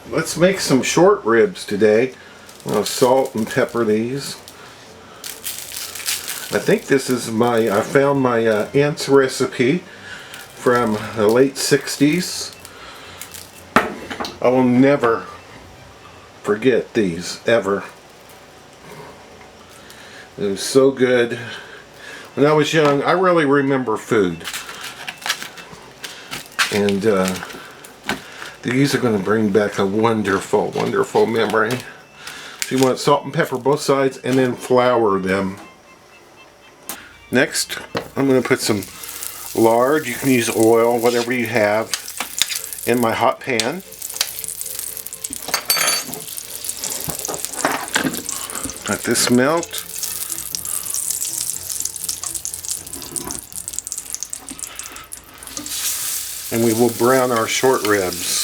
Let's make some short ribs today. I'm going to salt and pepper these. I think this is I found my aunt's recipe from the late 60s. I will never forget these, ever. It was so good. When I was young, I really remember food. And these are going to bring back a wonderful, wonderful memory. So you want salt and pepper both sides and then flour them. Next, I'm going to put some lard. You can use oil, whatever you have, in my hot pan. Let this melt. And we will brown our short ribs.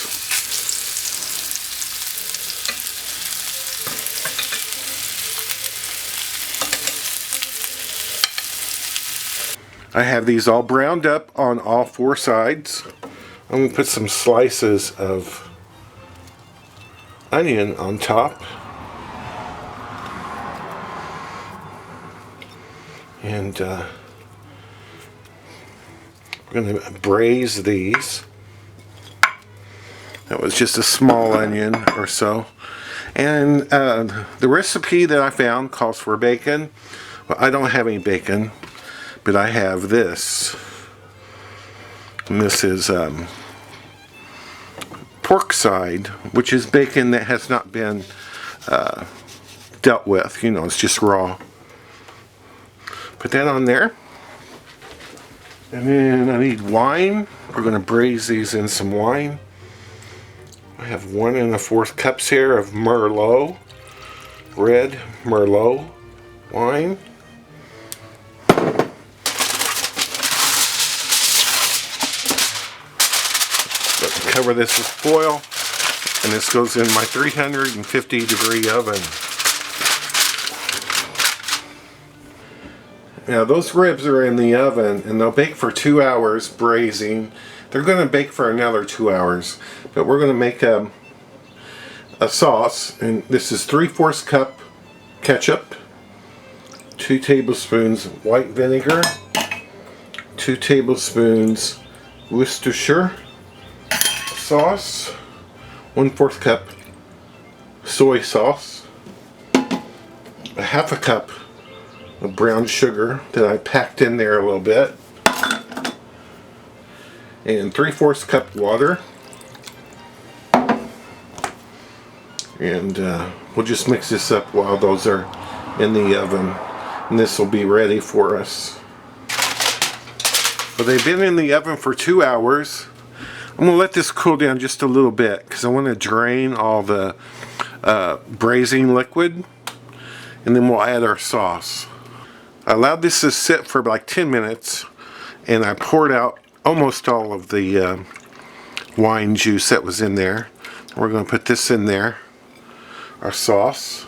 I have these all browned up on all four sides. I'm going to put some slices of onion on top. And we're going to braise these. That was just a small onion or so. And the recipe that I found calls for bacon. Well, I don't have any bacon, but I have this. And this is pork side, which is bacon that has not been dealt with. You know, it's just raw. Put that on there. And then I need wine. We're going to braise these in some wine. I have 1 1/4 cups here of merlot, red merlot wine. Cover this with foil, and this goes in my 350-degree oven. Now those ribs are in the oven and they'll bake for 2 hours braising. They're going to bake for another 2 hours, but we're going to make a sauce, and this is 3/4 cup ketchup, 2 tablespoons white vinegar, 2 tablespoons Worcestershire sauce, 1/4 cup soy sauce, a 1/2 cup of brown sugar that I packed in there a little bit, and 3/4 cup water. And we'll just mix this up while those are in the oven, and this will be ready for us. Well, they've been in the oven for 2 hours. I'm going to let this cool down just a little bit because I want to drain all the braising liquid, and then we'll add our sauce. I allowed this to sit for like 10 minutes, and I poured out almost all of the wine juice that was in there. We're going to put this in there, our sauce.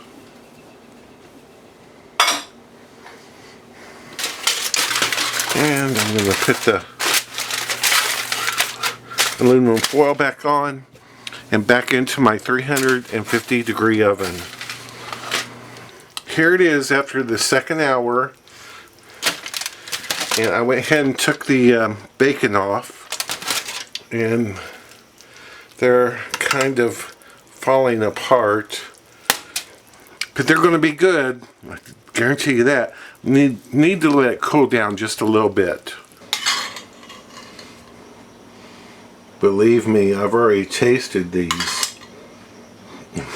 And I'm going to put the aluminum foil back on and back into my 350-degree oven. Here it is after the 2nd hour. And I went ahead and took the bacon off, and they're kind of falling apart, but they're going to be good. I guarantee you that. Need to let it cool down just a little bit. Believe me, I've already tasted these.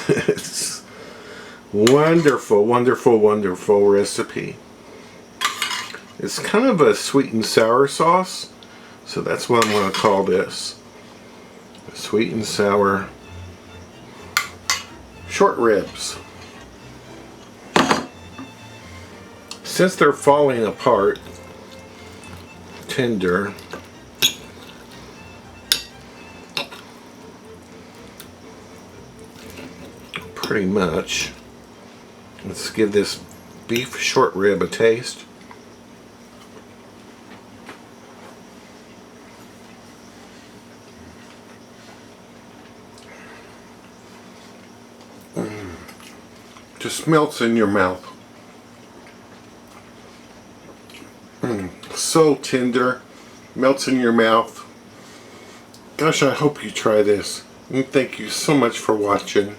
It's wonderful, wonderful, wonderful recipe. It's kind of a sweet and sour sauce, so that's what I'm going to call this. Sweet and sour short ribs. Since they're falling apart, tender, pretty much, let's give this beef short rib a taste. just melts in your mouth. So tender, melts in your mouth. Gosh, I hope you try this. And thank you so much for watching.